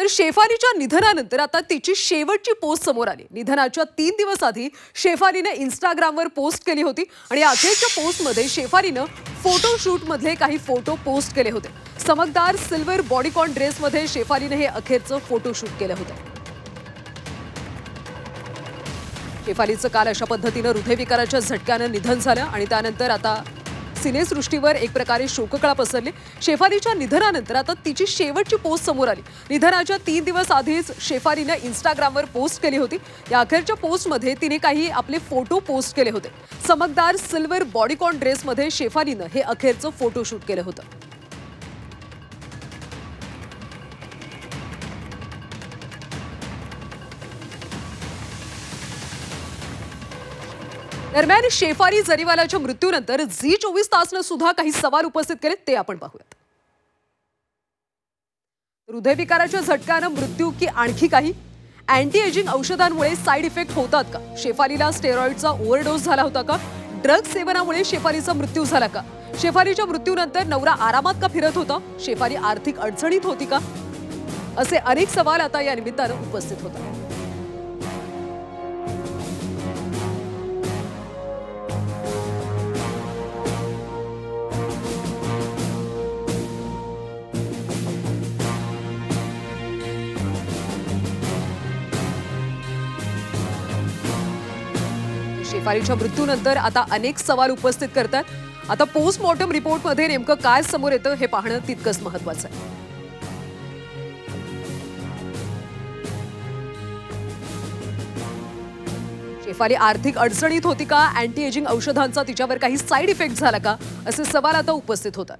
तर शेफालीच्या निधनानंतर आता तिची शेवटची पोस्ट समोर आली। निधनाच्या 3 दिवस आधी शेफालीने इंस्टाग्रामवर पोस्ट केली होती आणि अखेरच्या पोस्टमध्ये शेफालीने फोटोशूट मधले काही फोटो पोस्ट केले होते। चमकदार सिल्वर बॉडीकॉन ड्रेसमध्ये शेफालीने हे अखेरचं फोटोशूट केलं होतं। शेफालीचं काल अशा पद्धतीने हृदयविकाराच्या झटक्याने निधन झालं आणि त्यानंतर आता सिनेसृष्टीवर एक प्रकारे शोककळा पसरली। शेफालीच्या निधनानंतर आता तिची शेवटची पोस्ट समोर आली। निधनाच्या 3 दिवस आधीच शेफालीने इंस्टाग्रामवर पोस्ट केली होती। या अखेरच्या पोस्टमध्ये तिने काही आपले फोटो पोस्ट केले होते। चमकदार सिल्वर बॉडीकॉन ड्रेसमध्ये शेफालीने हे अखेरचं फोटोशूट केलं होतं। दरम्यान शेफाली जरीवालाच्या मृत्यूनंतर झी 24 तासने सुद्धा काही सवाल उपस्थित केले, ते आपण पाहूयात। हृदयविकाराच्या झटक्याने मृत्यू की आणखी काही? अँटी एजिंग औषधांमुळे साइड इफेक्ट होतात का? शेफालीला स्टेरॉइडचा ओव्हरडोस झाला होता का? ड्रग सेवनामुळे शेफालीचा मृत्यू झाला का? शेफालीच्या मृत्यूनंतर नवरा आरामात का फिरत होता? शेफाली आर्थिक अडचणीत होती का? असे अनेक सवाल आता या निमित्ताने उपस्थित होतात। शेफालीच्या मृत्यूनंतर आता अनेक सवाल उपस्थित करतात। आता पोस्टमॉर्टम रिपोर्टमध्ये नेमकं काय समोर येतं हे पाहणं तितकंच महत्त्वाचं आहे। शेफाली आर्थिक अडचणीत होती का? अँटी एजिंग औषधांचा तिच्यावर काही साइड इफेक्ट झाला का? असे सवाल आता उपस्थित होतात।